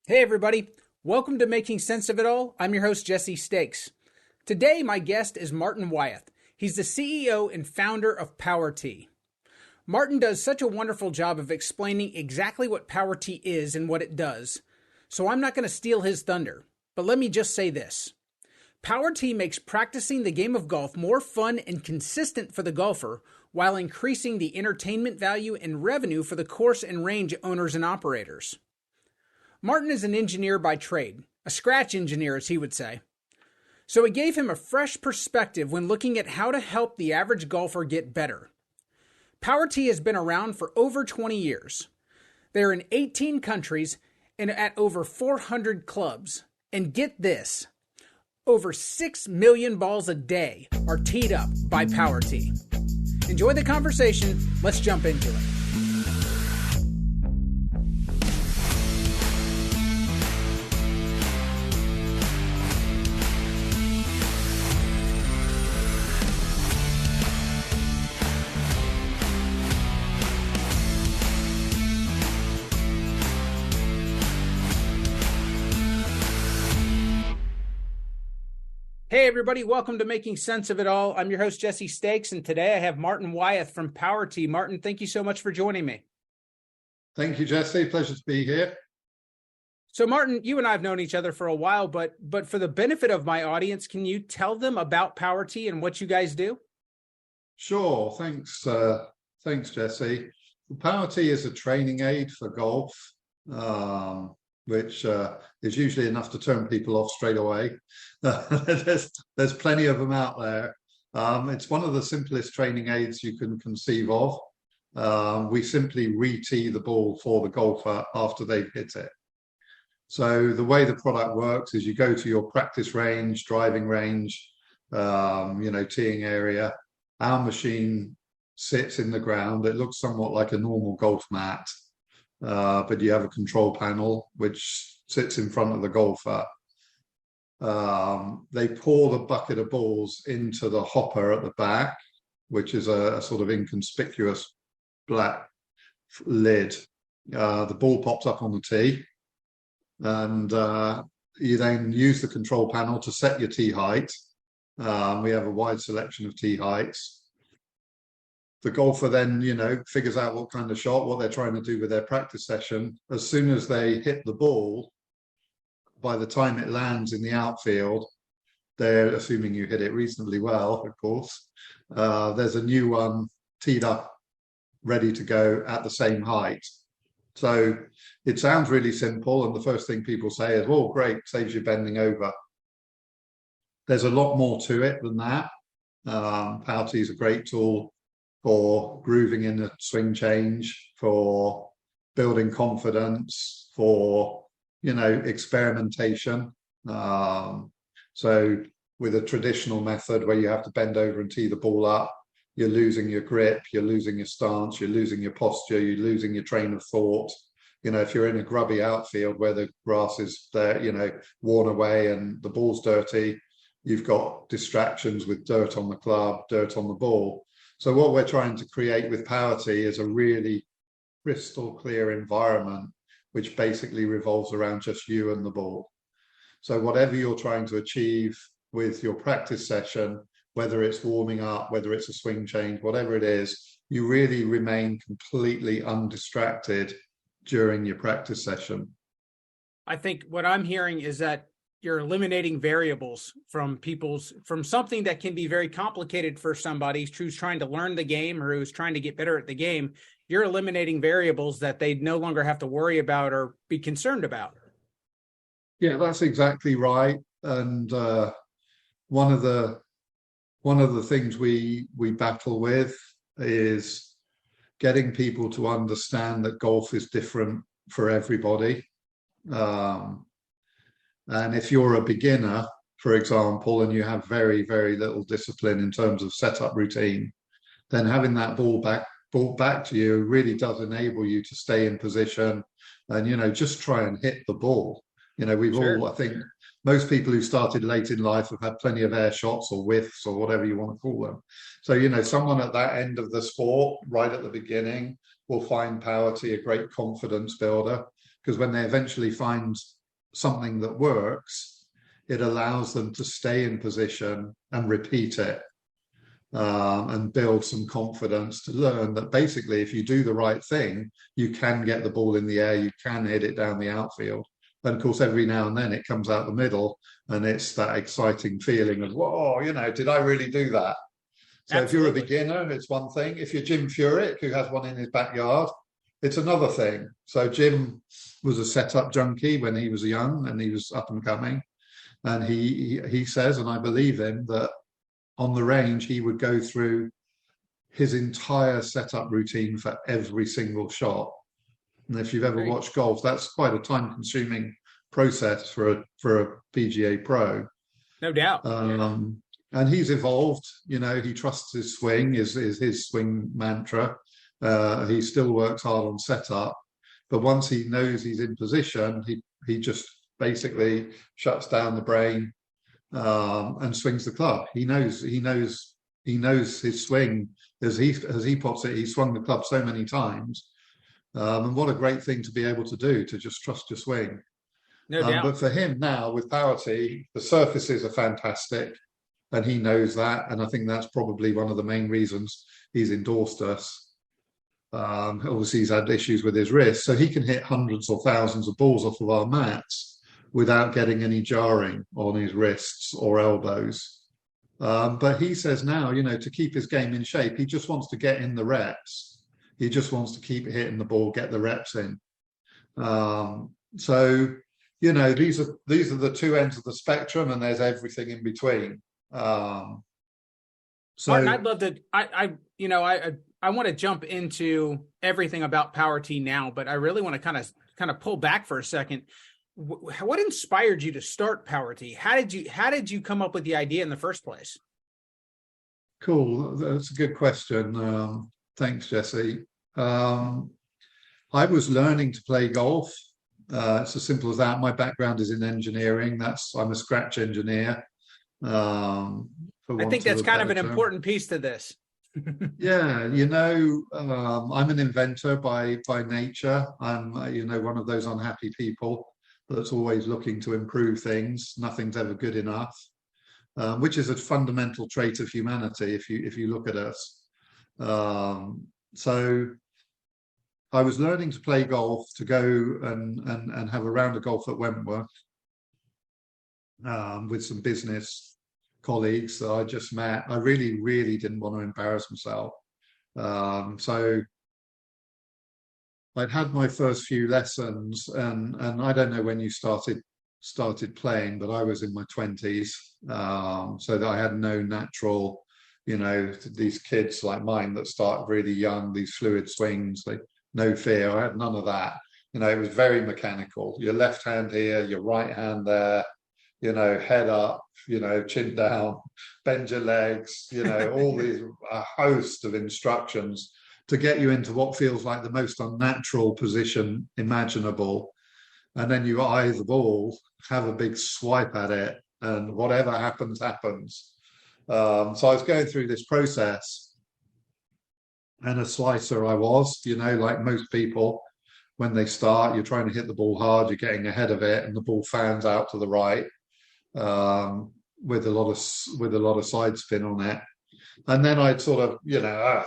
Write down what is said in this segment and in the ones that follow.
Hey everybody, welcome to Making Sense of It All. I'm your host Jesse Stakes. Today my guest is Martin Wyeth. He's the CEO and founder of Power Tea. Martin does such a wonderful job of explaining exactly what Power Tea is and what it does, so I'm not going to steal his thunder, but let me just say this. Power Tea makes practicing the game of golf more fun and consistent for the golfer while increasing the entertainment value and revenue for the course and range owners and operators. Martin is an engineer by trade, a scratch engineer as he would say. So it gave him a fresh perspective when looking at how to help the average golfer get better. Power Tea has been around for over 20 years. They're in 18 countries and at over 400 clubs. And get this, over 6 million balls a day are teed up by Power Tea. Enjoy the conversation. Let's jump into it. Hey everybody, welcome to Making Sense of It All. I'm your host Jesse Stakes, and today I have Martin Wyeth from Power Tea. Martin, thank you so much for joining me. Thank you, Jesse. Pleasure to be here. So Martin, you and I have known each other for a while, but for the benefit of my audience, can you tell them about Power Tea and what you guys do? Sure. Thanks, Jesse. Power Tea is a training aid for golf, which is usually enough to turn people off straight away. There's plenty of them out there. It's one of the simplest training aids you can conceive of. We simply re-tee the ball for the golfer after they've hit it. So the way the product works is you go to your practice range, driving range, teeing area. Our machine sits in the ground. It looks somewhat like a normal golf mat. But you have a control panel which sits in front of the golfer. They pour the bucket of balls into the hopper at the back, which is a sort of inconspicuous black lid. The ball pops up on the tee, and you then use the control panel to set your tee height. We have a wide selection of tee heights. The golfer then, figures out what kind of shot, what they're trying to do with their practice session. As soon as they hit the ball, by the time it lands in the outfield, they're assuming you hit it reasonably well, of course. There's a new one teed up, ready to go at the same height. So it sounds really simple. And the first thing people say is, oh, great, saves you bending over. There's a lot more to it than that. Power Tea is a great tool for grooving in a swing change, for building confidence, for, experimentation. So with a traditional method where you have to bend over and tee the ball up, you're losing your grip, you're losing your stance, you're losing your posture, you're losing your train of thought. If you're in a grubby outfield where the grass is there, worn away and the ball's dirty, you've got distractions with dirt on the club, dirt on the ball. So what we're trying to create with Power Tea is a really crystal clear environment, which basically revolves around just you and the ball. So whatever you're trying to achieve with your practice session, whether it's warming up, whether it's a swing change, whatever it is, you really remain completely undistracted during your practice session. I think what I'm hearing is that you're eliminating variables from something that can be very complicated for somebody who's trying to learn the game or who's trying to get better at the game. You're eliminating variables that they no longer have to worry about or be concerned about. Yeah, that's exactly right. And one of the things we battle with is getting people to understand that golf is different for everybody. And if you're a beginner, for example, and you have very, very little discipline in terms of setup routine, then having that ball back to you really does enable you to stay in position and, just try and hit the ball. We've Sure. all, I think, most people who started late in life have had plenty of air shots or whiffs or whatever you want to call them. So, someone at that end of the sport, right at the beginning, will find Power Tea a great confidence builder. because when they eventually find something that works, it allows them to stay in position and repeat it, and build some confidence to learn that basically if you do the right thing, you can get the ball in the air, you can hit it down the outfield. And of course, every now and then it comes out the middle, and it's that exciting feeling of, whoa, did I really do that? So Absolutely. If you're a beginner, it's one thing. If you're Jim Furyk, who has one in his backyard, it's another thing. So Jim was a setup junkie when he was young and he was up and coming. And he says, and I believe him, that on the range, he would go through his entire setup routine for every single shot. And if you've ever watched golf, that's quite a time-consuming process for a PGA pro. No doubt. And he's evolved. He trusts his swing, is his swing mantra. He still works hard on setup, but once he knows he's in position, he just basically shuts down the brain and swings the club. He knows his swing. As he puts it, he swung the club so many times. And what a great thing to be able to do, to just trust your swing. No doubt. But for him now, with Power Tee, the surfaces are fantastic, and he knows that. And I think that's probably one of the main reasons he's endorsed us. Obviously, he's had issues with his wrist, so he can hit hundreds or thousands of balls off of our mats without getting any jarring on his wrists or elbows. But he says now, to keep his game in shape, he just wants to get in the reps. He just wants to keep hitting the ball, get the reps in. So, these are the two ends of the spectrum, and there's everything in between. So Martin, I'd love to. I want to jump into everything about Power Tee now, but I really want to kind of pull back for a second. What inspired you to start Power Tee? How did you come up with the idea in the first place? Cool, that's a good question. Thanks, Jesse. I was learning to play golf. It's as simple as that. My background is in engineering. I'm a scratch engineer. I think that's kind of an important piece to this. Yeah, I'm an inventor by nature. I'm, one of those unhappy people that's always looking to improve things. Nothing's ever good enough, which is a fundamental trait of humanity if you look at us. So I was learning to play golf, to go and have a round of golf at Wentworth with some business colleagues that I just met. I really, really didn't want to embarrass myself. So I'd had my first few lessons, and I don't know when you started playing, but I was in my 20s, so that I had no natural, these kids like mine that start really young, these fluid swings, no fear. I had none of that. It was very mechanical. Your left hand here, your right hand there, head up, chin down, bend your legs, all these, a host of instructions to get you into what feels like the most unnatural position imaginable. And then you eye the ball, have a big swipe at it, and whatever happens, happens. So I was going through this process, and a slicer I was, like most people, when they start, you're trying to hit the ball hard, you're getting ahead of it, and the ball fans out to the right, with a lot of side spin on it. And then I'd sort of,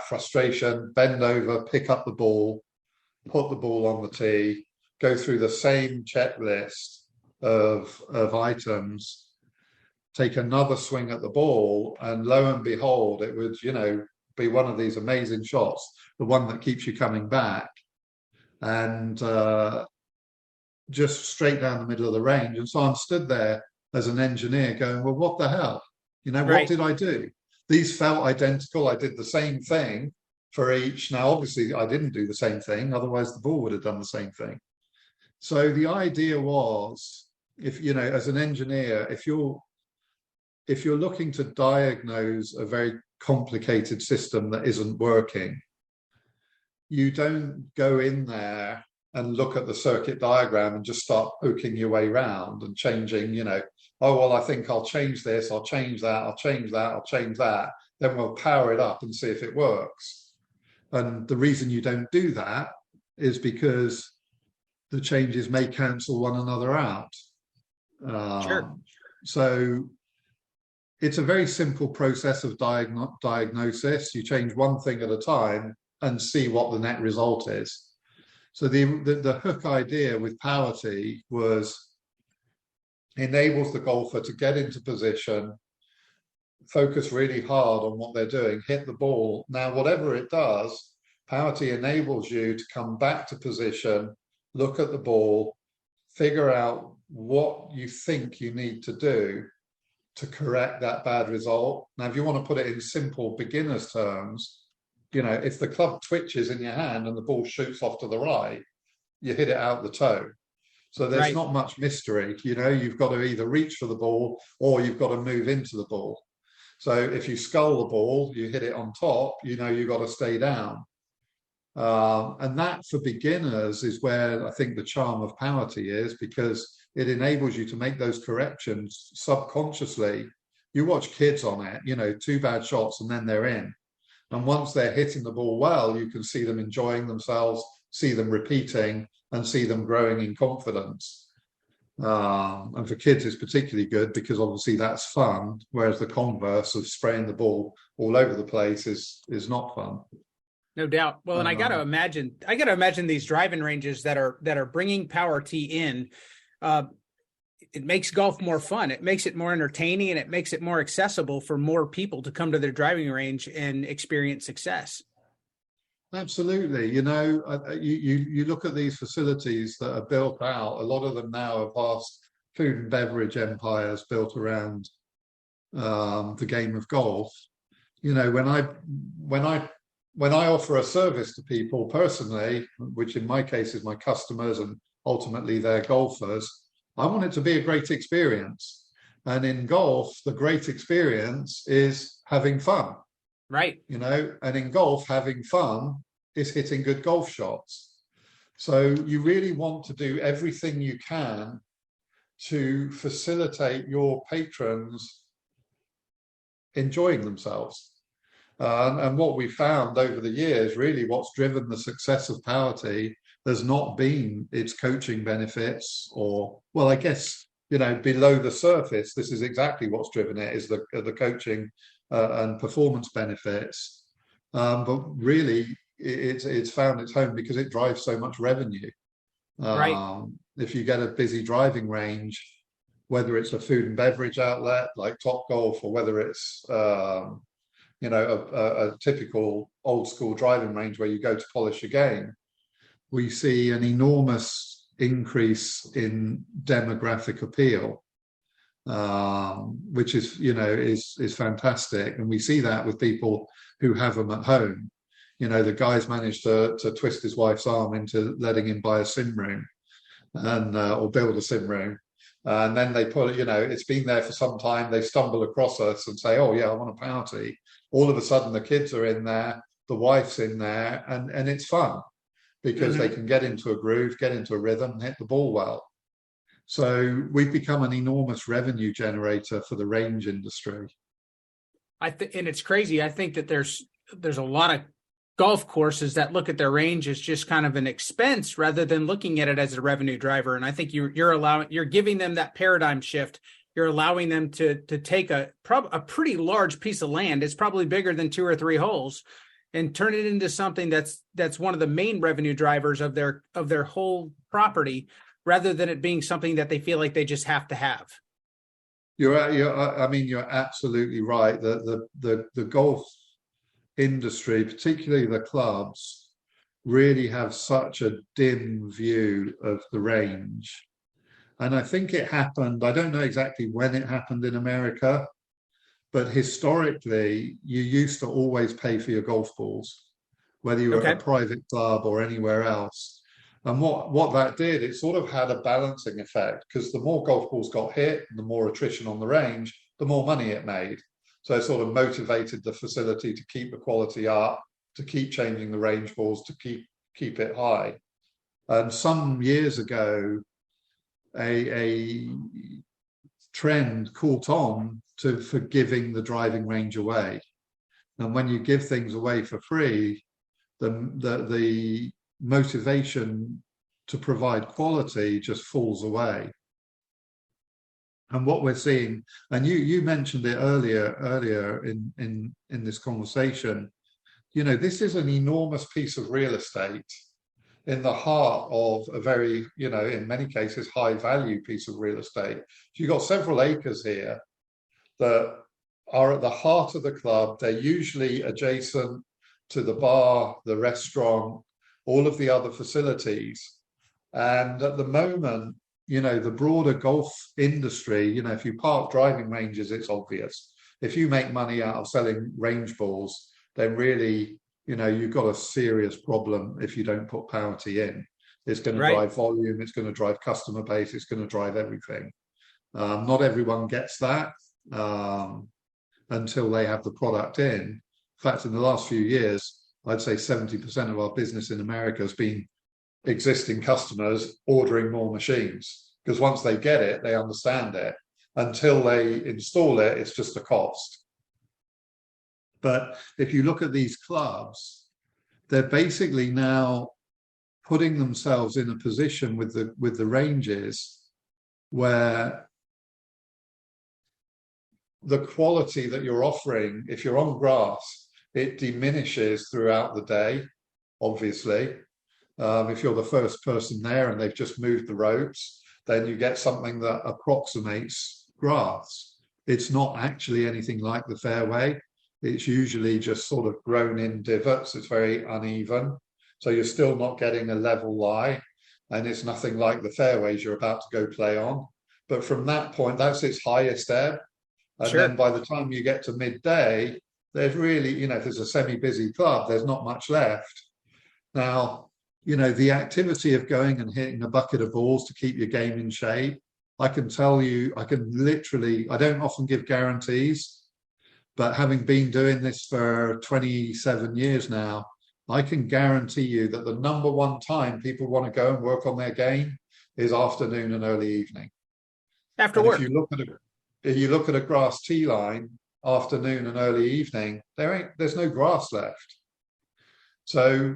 frustration, bend over, pick up the ball, put the ball on the tee, go through the same checklist of items, take another swing at the ball, and lo and behold, it would, be one of these amazing shots, the one that keeps you coming back, and just straight down the middle of the range. And so I'm stood there as an engineer going, well, what the hell? What did I do? These felt identical. I did the same thing for each. Now, obviously, I didn't do the same thing. Otherwise, the ball would have done the same thing. So the idea was, as an engineer, if you're looking to diagnose a very complicated system that isn't working, you don't go in there and look at the circuit diagram and just start poking your way around and changing, oh, well, I think I'll change this, I'll change that, I'll change that, I'll change that. Then we'll power it up and see if it works. And the reason you don't do that is because the changes may cancel one another out. Sure. So it's a very simple process of diagnosis. You change one thing at a time and see what the net result is. So the hook idea with Power Tee was enables the golfer to get into position, focus really hard on what they're doing, hit the ball. Now, whatever it does, Power Tee enables you to come back to position, look at the ball, figure out what you think you need to do to correct that bad result. Now, if you want to put it in simple beginner's terms, if the club twitches in your hand and the ball shoots off to the right, you hit it out the toe. So there's not much mystery. You've got to either reach for the ball or you've got to move into the ball. So if you scull the ball, you hit it on top, you've got to stay down. And that for beginners is where I think the charm of Power Tee is, because it enables you to make those corrections subconsciously. You watch kids on it, 2 bad shots and then they're in. And once they're hitting the ball well, you can see them enjoying themselves, see them repeating, and see them growing in confidence. And for kids, it's particularly good because obviously that's fun, whereas the converse of spraying the ball all over the place is not fun. No doubt. Well, and I got to imagine these driving ranges that are bringing Power Tee in. It makes golf more fun. It makes it more entertaining, and it makes it more accessible for more people to come to their driving range and experience success. Absolutely. You look at these facilities that are built out. A lot of them now are vast food and beverage empires built around the game of golf. When I offer a service to people personally, which in my case is my customers and ultimately they're golfers, I want it to be a great experience. And in golf, the great experience is having fun. Right. And in golf, having fun is hitting good golf shots. So you really want to do everything you can to facilitate your patrons enjoying themselves. And what we found over the years, really what's driven the success of Power Tee has not been its coaching benefits I guess, below the surface, this is exactly what's driven it, is the coaching and performance benefits. But really, it's found its home because it drives so much revenue. Right. If you get a busy driving range, whether it's a food and beverage outlet like Topgolf, or whether it's a typical old school driving range where you go to polish a game, we see an enormous increase in demographic appeal, which is fantastic. And we see that with people who have them at home. The guy's managed to twist his wife's arm into letting him buy a sim room or build a sim room. And then they put it's been there for some time. They stumble across us and say, oh, yeah, I want a Power Tee. All of a sudden, the kids are in there, the wife's in there, and it's fun because they can get into a groove, get into a rhythm, and hit the ball well. So we've become an enormous revenue generator for the range industry. And it's crazy. I think that there's a lot of golf courses that look at their range as just kind of an expense rather than looking at it as a revenue driver. And I think you're giving them that paradigm shift. You're allowing them to take a pretty large piece of land. It's probably bigger than 2 or 3 holes, and turn it into something that's one of the main revenue drivers of their whole property, rather than it being something that they feel like they just have to have. You're absolutely right. The golf industry, particularly the clubs, really have such a dim view of the range. And I think it happened, I don't know exactly when it happened in America, but historically, you used to always pay for your golf balls, whether you were at a private club or anywhere else. And what that did, it sort of had a balancing effect, because the more golf balls got hit, the more attrition on the range, the more money it made. So it sort of motivated the facility to keep the quality up, to keep changing the range balls, to keep it high. And some years ago, a trend caught on for giving the driving range away. And when you give things away for free, the motivation to provide quality just falls away. And what we're seeing, and you mentioned it earlier in this conversation, this is an enormous piece of real estate in the heart of a very, in many cases, high value piece of real estate. You've got several acres here that are at the heart of the club. They're usually adjacent to the bar, the restaurant, all of the other facilities. And at the moment, the broader golf industry, if you park driving ranges, it's obvious. If you make money out of selling range balls, then really, you've got a serious problem if you don't put Power Tee in. It's going to drive volume, it's going to drive customer base, it's going to drive everything. Not everyone gets that until they have the product in. In fact, in the last few years, I'd say 70% of our business in America has been existing customers ordering more machines, because once they get it, they understand it. Until they install it, it's just a cost. But if you look at these clubs, they're basically now putting themselves in a position with the ranges where the quality that you're offering, if you're on grass, it diminishes throughout the day, obviously. If you're the first person there and they've just moved the ropes, then you get something that approximates grass. It's not actually anything like the fairway. It's usually just sort of grown in divots. It's very uneven. So you're still not getting a level lie. And it's nothing like the fairways you're about to go play on. But from that point, that's its highest ebb. And then by the time you get to midday, there's really, if there's a semi-busy club, there's not much left. Now, the activity of going and hitting a bucket of balls to keep your game in shape, I can tell you, I don't often give guarantees, but having been doing this for 27 years now, I can guarantee you that the number one time people want to go and work on their game is afternoon and early evening. After work. If you look at a grass tee line, afternoon and early evening, there's no grass left. So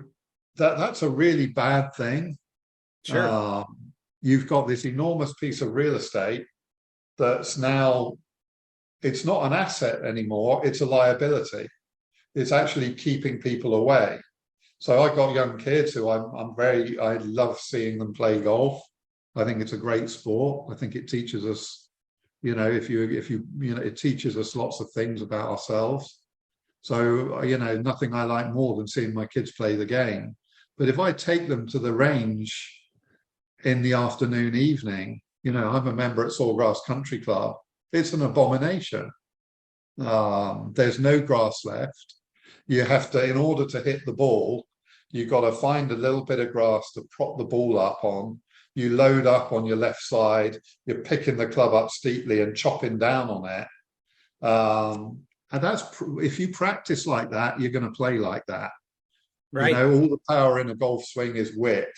that's a really bad thing. Sure. You've got this enormous piece of real estate that's now, it's not an asset anymore, it's a liability. It's actually keeping people away. So I've got young kids who I love seeing them play golf. I think it's a great sport. I think it teaches us, it teaches us lots of things about ourselves. So, nothing I like more than seeing my kids play the game. But if I take them to the range in the afternoon, evening, I'm a member at Sawgrass Country Club. It's an abomination. There's no grass left. You have to, in order to hit the ball, you've got to find a little bit of grass to prop the ball up on. You load up on your left side. You're picking the club up steeply and chopping down on it. And that's, if you practice like that, you're going to play like that. Right. All the power in a golf swing is width.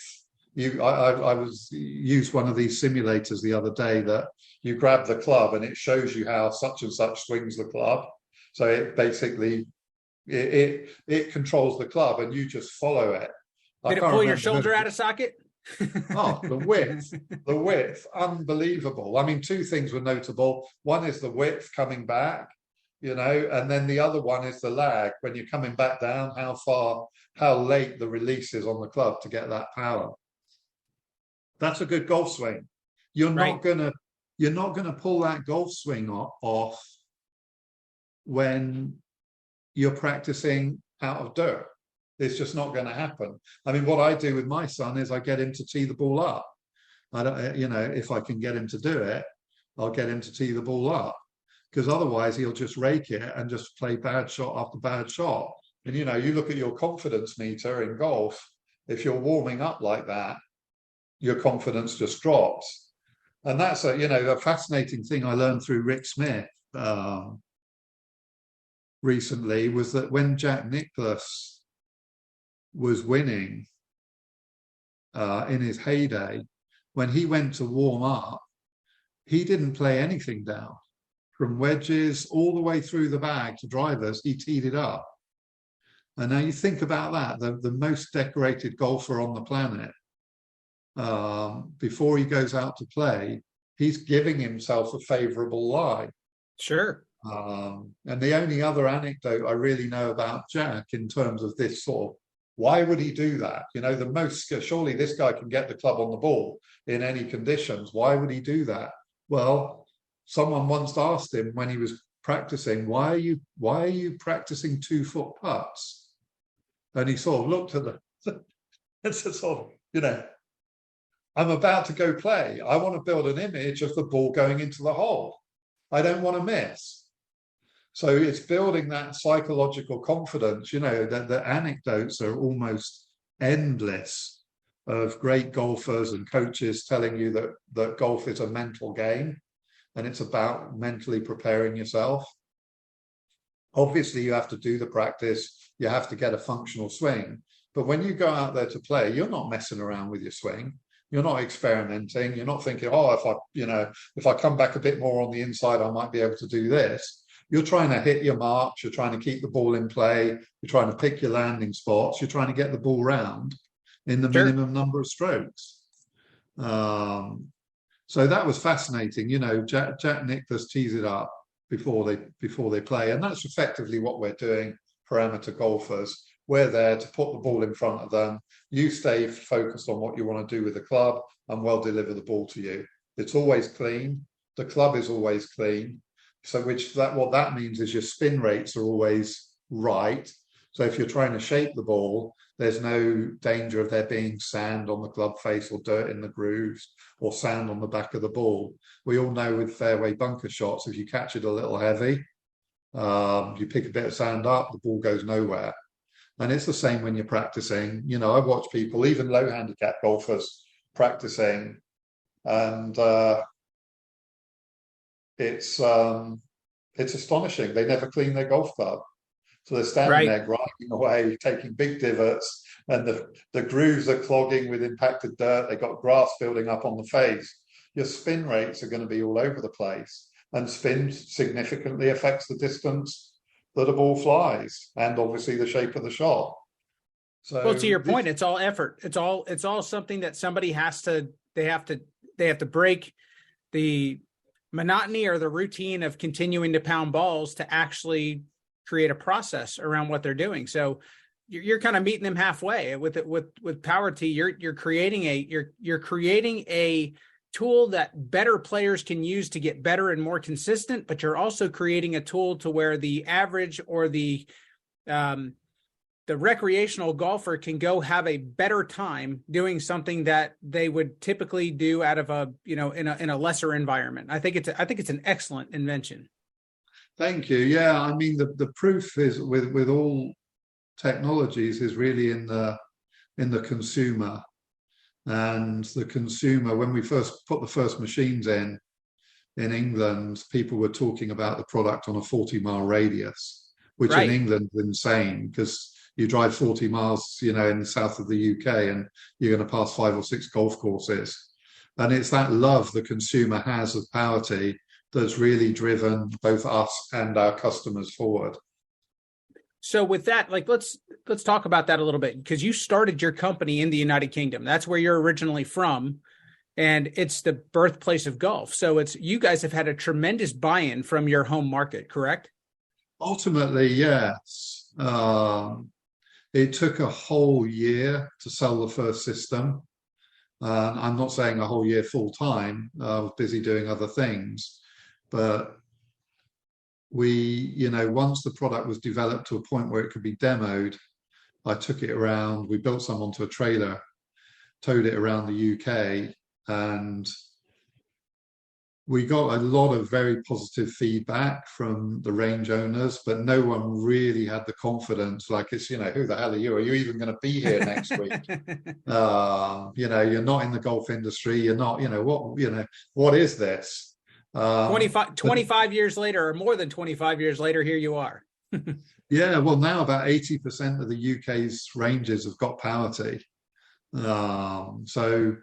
I used one of these simulators the other day that you grab the club and it shows you how such and such swings the club. So it basically it controls the club and you just follow it. Did it pull your shoulder out of socket? Oh, the width, unbelievable. I mean, two things were notable. One is the width coming back, and then the other one is the lag. When you're coming back down, how late the release is on the club to get that power. That's a good golf swing. You're not gonna pull that golf swing off when you're practicing out of dirt. It's just not going to happen. I mean, what I do with my son is I get him to tee the ball up. I don't, if I can get him to do it, I'll get him to tee the ball up, because otherwise he'll just rake it and just play bad shot after bad shot. And you look at your confidence meter in golf. If you're warming up like that, your confidence just drops. And that's a fascinating thing I learned through Rick Smith recently, was that when Jack Nicklaus was winning in his heyday, when he went to warm up, he didn't play anything down. From wedges all the way through the bag to drivers, he teed it up. And now you think about that, the most decorated golfer on the planet before he goes out to play, he's giving himself a favourable lie. Sure. And the only other anecdote I really know about Jack in terms of this sort of, why would he do that? You know, surely this guy can get the club on the ball in any conditions. Why would he do that? Well, someone once asked him when he was practicing, why are you practicing 2-foot putts? And he sort of looked at the, it's a sort of, you know, I'm about to go play. I want to build an image of the ball going into the hole. I don't want to miss. So it's building that psychological confidence, you know, that the anecdotes are almost endless of great golfers and coaches telling you that golf is a mental game and it's about mentally preparing yourself. Obviously, you have to do the practice. You have to get a functional swing. But when you go out there to play, you're not messing around with your swing. You're not experimenting. You're not thinking, oh, if I come back a bit more on the inside, I might be able to do this. You're trying to hit your marks. You're trying to keep the ball in play. You're trying to pick your landing spots. You're trying to get the ball round in the minimum number of strokes. So that was fascinating. You know, Jack Nicklaus tees it up before they play, and that's effectively what we're doing for amateur golfers. We're there to put the ball in front of them. You stay focused on what you want to do with the club, and we'll deliver the ball to you. It's always clean. The club is always clean. So what that means is your spin rates are always right. So if you're trying to shape the ball, there's no danger of there being sand on the club face or dirt in the grooves or sand on the back of the ball. We all know with fairway bunker shots, if you catch it a little heavy, you pick a bit of sand up, the ball goes nowhere. And it's the same when you're practicing. You know, I've watched people, even low handicap golfers, practicing, and it's astonishing. They never clean their golf club. So they're standing there grinding away, taking big divots, and the grooves are clogging with impacted dirt. They've got grass building up on the face. Your spin rates are going to be all over the place. And spin significantly affects the distance that a ball flies, and obviously the shape of the shot. So, well, to your point, it's all effort. It's all something that somebody they have to break the monotony or the routine of continuing to pound balls to actually create a process around what they're doing. So you're kind of meeting them halfway with Power Tee. You're creating a tool that better players can use to get better and more consistent, but you're also creating a tool to where the average or the recreational golfer can go have a better time doing something that they would typically do out of in a lesser environment. I think it's an excellent invention. Thank you. Yeah, I mean the proof is with all technologies is really in the consumer. And the consumer, when we first put the first machines in England, people were talking about the product on a 40-mile radius, which in England is insane because you drive 40 miles, you know, in the south of the UK and you're going to pass 5 or 6 golf courses. And it's that love the consumer has of Power Tee that's really driven both us and our customers forward. So with that, like, let's talk about that a little bit, because you started your company in the United Kingdom. That's where you're originally from, and it's the birthplace of golf. So you guys have had a tremendous buy-in from your home market, correct? Ultimately, yes. It took a whole year to sell the first system. I'm not saying a whole year full time. I was busy doing other things, but once the product was developed to a point where it could be demoed, I took it around. We built some onto a trailer, towed it around the UK, and we got a lot of very positive feedback from the range owners, but no one really had the confidence. Like, it's, who the hell are you? Are you even going to be here next week? You're not in the golf industry. You're not, what is this? 25 years later, or more than 25 years later, here you are. Yeah, well, now about 80% of the UK's ranges have got Power Tee. So,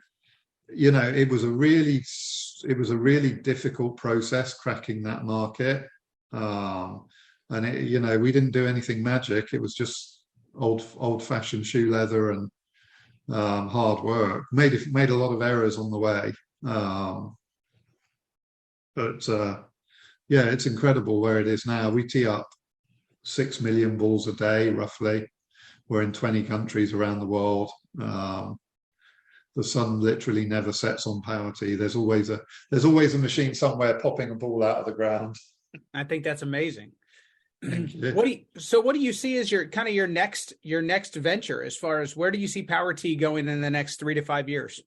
it was a really difficult process cracking that market. And we didn't do anything magic. It was just old-fashioned shoe leather and hard work. Made a lot of errors on the way, but yeah, it's incredible where it is now. We tee up 6 million balls a day, roughly. We're in 20 countries around the world. The sun literally never sets on Power Tee. There's always a machine somewhere popping a ball out of the ground. I think that's amazing. Thank you. What do you see as your next venture, as far as where do you see Power Tee going in the next 3 to 5 years?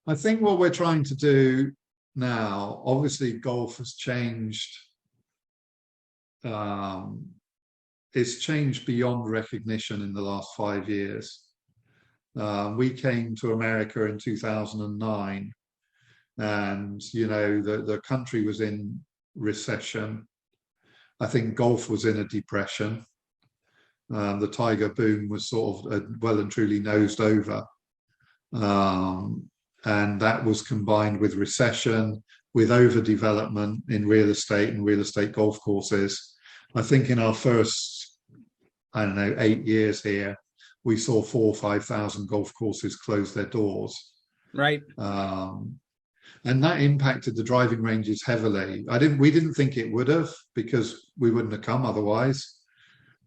I think what we're trying to do now, obviously golf has changed. It's changed beyond recognition in the last 5 years. We came to America in 2009, and the country was in recession. I think golf was in a depression. The Tiger boom was sort of well and truly nosed over. And that was combined with recession, with overdevelopment in real estate and real estate golf courses. I think in our first, 8 years here, we saw 4,000 or 5,000 golf courses close their doors. Right. And that impacted the driving ranges heavily. We didn't think it would have, because we wouldn't have come otherwise.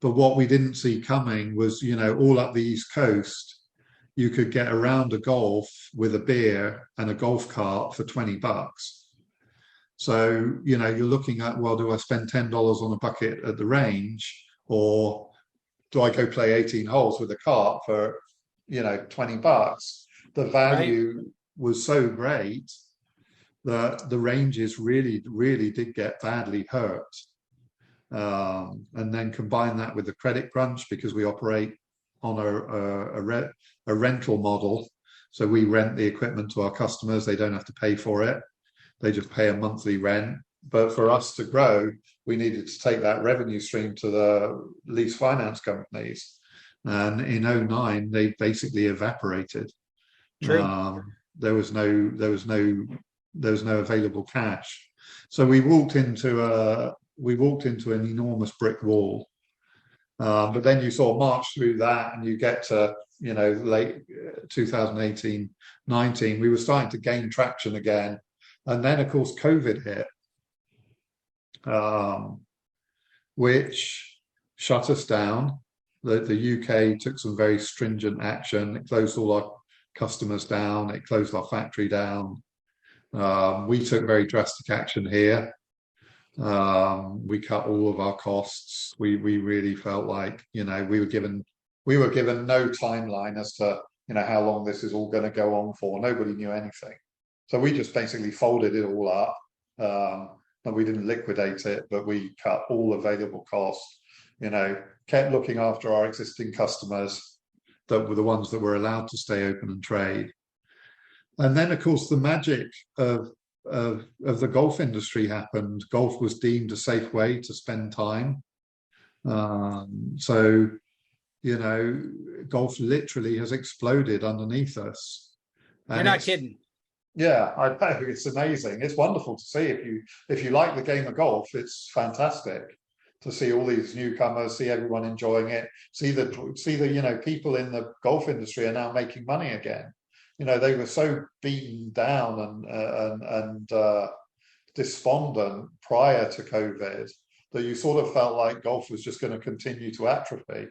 But what we didn't see coming was, all up the East Coast, you could get a round of golf with a beer and a golf cart for $20. So, you're looking at, well, do I spend $10 on a bucket at the range, or do I go play 18 holes with a cart for, $20? The value was so great that the ranges really, really did get badly hurt. And then combine that with the credit crunch, because we operate on a rental model. So we rent the equipment to our customers. They don't have to pay for it. They just pay a monthly rent. But for us to grow, we needed to take that revenue stream to the lease finance companies. And in 2009, they basically evaporated. True. There was no available cash. So we walked into an enormous brick wall. But then you sort of march through that, and you get to, late 2018, 19, we were starting to gain traction again. And then, of course, COVID hit, which shut us down. The UK took some very stringent action. It closed all our customers down. It closed our factory down. We took very drastic action here. We cut all of our costs. We really felt like, we were given no timeline as to, how long this is all going to go on for. Nobody knew anything. So we just basically folded it all up. And we didn't liquidate it, but we cut all available costs, kept looking after our existing customers that were the ones that were allowed to stay open and trade. And then, of course, the magic of the golf industry happened. Golf was deemed a safe way to spend time. So, golf literally has exploded underneath us. You're not kidding. Yeah, I know. It's amazing. It's wonderful to see. If you like the game of golf, it's fantastic to see all these newcomers, see everyone enjoying it, see the people in the golf industry are now making money again. They were so beaten down and despondent prior to COVID that you sort of felt like golf was just going to continue to atrophy.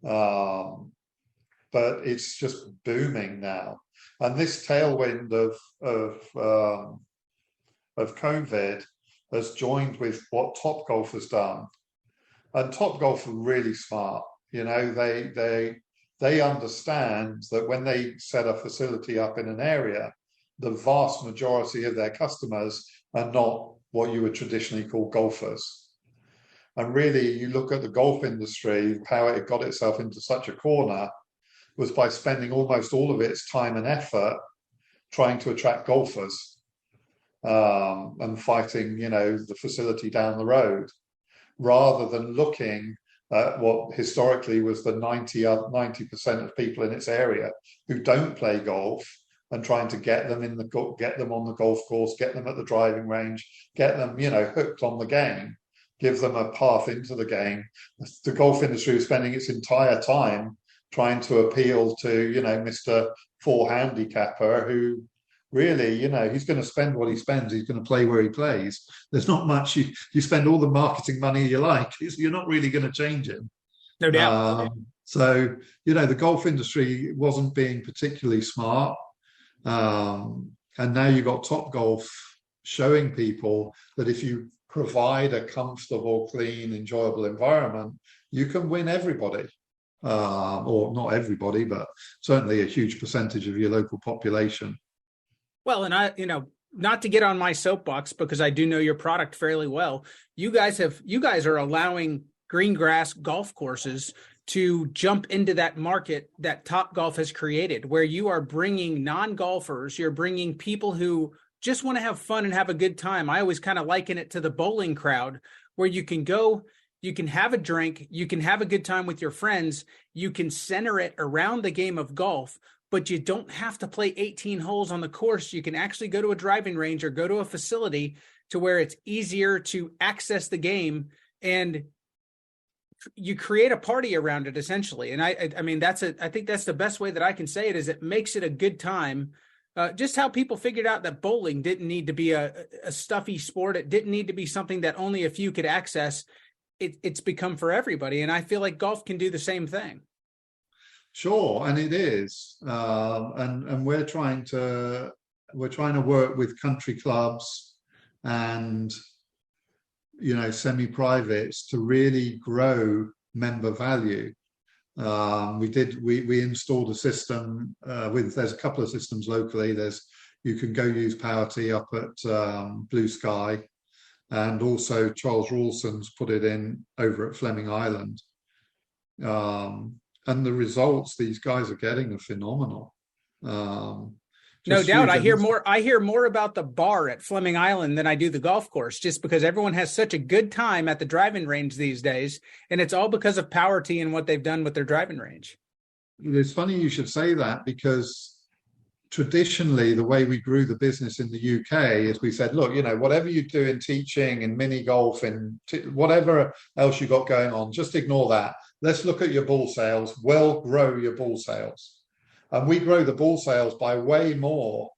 But it's just booming now. And this tailwind of COVID has joined with what Topgolf has done. And Topgolf are really smart. They understand that when they set a facility up in an area, the vast majority of their customers are not what you would traditionally call golfers. And really, you look at the golf industry, how it got itself into such a corner was by spending almost all of its time and effort trying to attract golfers and fighting, the facility down the road, rather than looking at what historically was the 90% of people in its area who don't play golf, and trying to get them on the golf course, get them at the driving range, get them, hooked on the game, give them a path into the game. The golf industry was spending its entire time trying to appeal to, Mr. Four handicapper who really, he's going to spend what he spends. He's going to play where he plays. There's not much. You spend all the marketing money you like. You're not really going to change him. No doubt. So, the golf industry wasn't being particularly smart. And now you've got Topgolf showing people that if you provide a comfortable, clean, enjoyable environment, you can win everybody. Or not everybody, but certainly a huge percentage of your local population. Well, and not to get on my soapbox because I do know your product fairly well. You guys are allowing green grass golf courses to jump into that market that Topgolf has created, where you are bringing non-golfers, you're bringing people who just want to have fun and have a good time. I always kind of liken it to the bowling crowd, where you can go, you can have a drink, you can have a good time with your friends, you can center it around the game of golf, but you don't have to play 18 holes on the course. You can actually go to a driving range or go to a facility to where it's easier to access the game, and you create a party around it essentially. And I mean, I think that's the best way that I can say it, is it makes it a good time. Just how people figured out that bowling didn't need to be a stuffy sport. It didn't need to be something that only a few could access. It's become for everybody. And I feel like golf can do the same thing. Sure. And it is. And we're trying to work with country clubs and semi-privates to really grow member value. We installed a system there's a couple of systems locally. You can go use PowerT up at Blue Sky, and also Charles Rawson's put it in over at Fleming Island. And the results these guys are getting are phenomenal. No doubt. I hear more about the bar at Fleming Island than I do the golf course, just because everyone has such a good time at the driving range these days. And it's all because of PowerT and what they've done with their driving range. It's funny you should say that, because traditionally the way we grew the business in the UK is we said, look, whatever you do in teaching and mini golf and whatever else you got going on, just ignore that. Let's look at your ball sales. We'll grow your ball sales. And we grow the ball sales by way more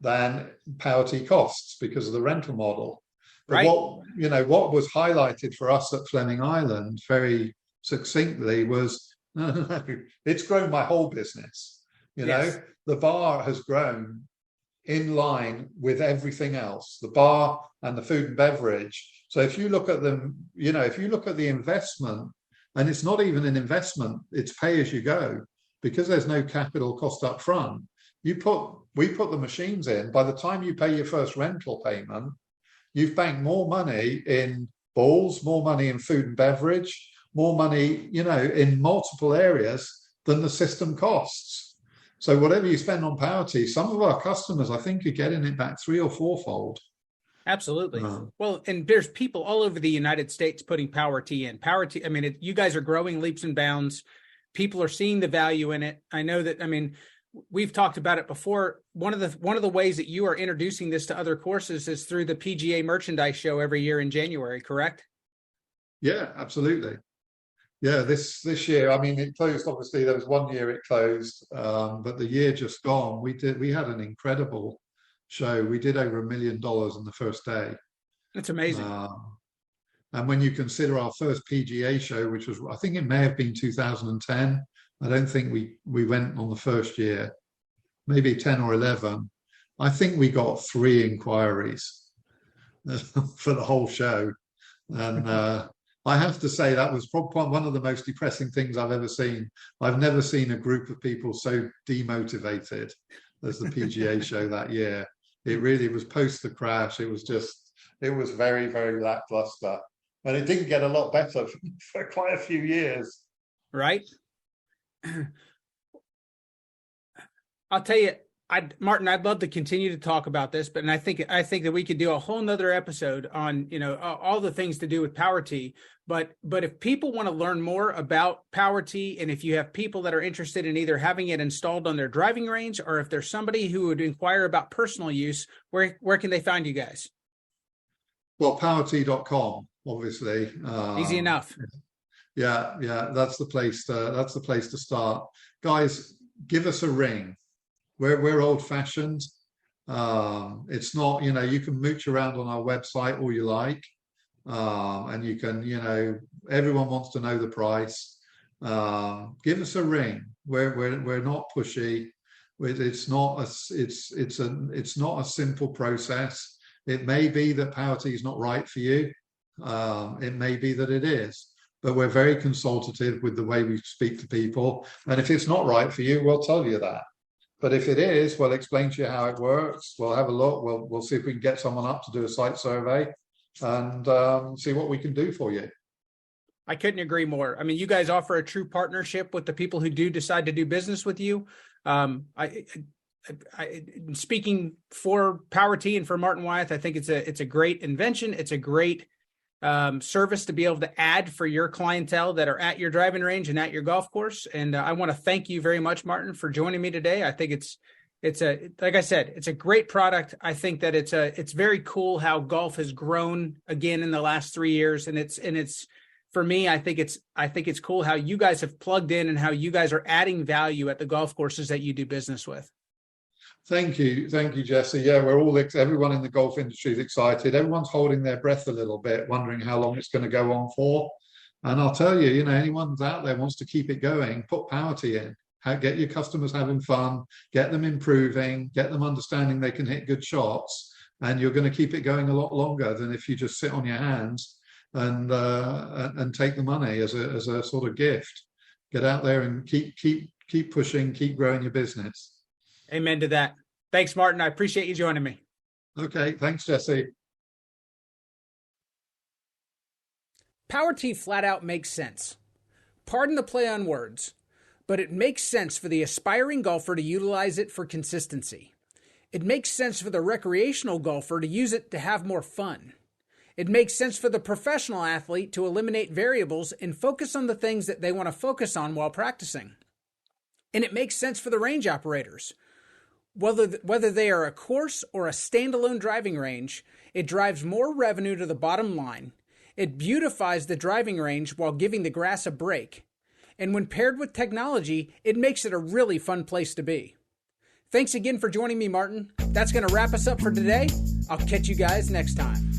than PowerT costs because of the rental model. But right. What was highlighted for us at Fleming Island very succinctly was, no, it's grown my whole business. Yes. The bar has grown in line with everything else, the bar and the food and beverage. So if you look at them, if you look at the investment, and it's not even an investment, it's pay as you go. Because there's no capital cost up front, we put the machines in. By the time you pay your first rental payment, you've banked more money in balls, more money in food and beverage, more money, in multiple areas than the system costs. So whatever you spend on PowerT, some of our customers, I think, are getting it back 3 or 4-fold. Absolutely. Well, and there's people all over the United States putting PowerT in. PowerT, I mean, you guys are growing leaps and bounds. People are seeing the value in it. I know that, we've talked about it before. One of the ways that you are introducing this to other courses is through the PGA merchandise show every year in January, correct? Yeah, absolutely. Yeah, this year, it closed, obviously there was 1 year it closed, but the year just gone, we had an incredible show. We did over $1 million on the first day. That's amazing. And when you consider our first PGA show, which was, I think it may have been 2010, I don't think we went on the first year, maybe 10 or 11. I think we got 3 inquiries for the whole show. And I have to say that was probably one of the most depressing things I've ever seen. I've never seen a group of people so demotivated as the PGA show that year. It really was post the crash. It was very, very lackluster. And it didn't get a lot better for quite a few years. Right. I'll tell you, Martin, I'd love to continue to talk about this, but I think that we could do a whole nother episode on, all the things to do with PowerT. But if people want to learn more about PowerT, and if you have people that are interested in either having it installed on their driving range, or if there's somebody who would inquire about personal use, where can they find you guys? Well, PowerT.com, obviously. Easy enough. Yeah. That's the place to start. Guys, give us a ring. We're old fashioned. It's not, you can mooch around on our website all you like. And you can, everyone wants to know the price. Give us a ring. We're not pushy. It's not a simple process. It may be that Power Tea is not right for you. It may be that it is, but we're very consultative with the way we speak to people. And if it's not right for you, we'll tell you that. But if it is, we'll explain to you how it works. We'll have a look. We'll see if we can get someone up to do a site survey and see what we can do for you. I couldn't agree more. I mean, you guys offer a true partnership with the people who do decide to do business with you. Speaking for Power Tea and for Martin Wyeth, I think it's a great invention. It's a great service to be able to add for your clientele that are at your driving range and at your golf course. And I want to thank you very much, Martin, for joining me today. I think like I said, it's a great product. I think that it's very cool how golf has grown again in the last 3 years. And it's for me, I think it's cool how you guys have plugged in and how you guys are adding value at the golf courses that you do business with. Thank you, Jesse. Yeah, everyone in the golf industry is excited. Everyone's holding their breath a little bit, wondering how long it's going to go on for. And I'll tell you, anyone out there wants to keep it going, put Power Tea in. Get your customers having fun, get them improving, get them understanding they can hit good shots, and you're going to keep it going a lot longer than if you just sit on your hands and take the money as a sort of gift. Get out there and keep pushing, keep growing your business. Amen to that. Thanks, Martin. I appreciate you joining me. Okay, thanks, Jesse. Power Tea flat out makes sense. Pardon the play on words, but it makes sense for the aspiring golfer to utilize it for consistency. It makes sense for the recreational golfer to use it to have more fun. It makes sense for the professional athlete to eliminate variables and focus on the things that they want to focus on while practicing. And it makes sense for the range operators. Whether they are a course or a standalone driving range, it drives more revenue to the bottom line. It beautifies the driving range while giving the grass a break. And when paired with technology, it makes it a really fun place to be. Thanks again for joining me, Martin. That's going to wrap us up for today. I'll catch you guys next time.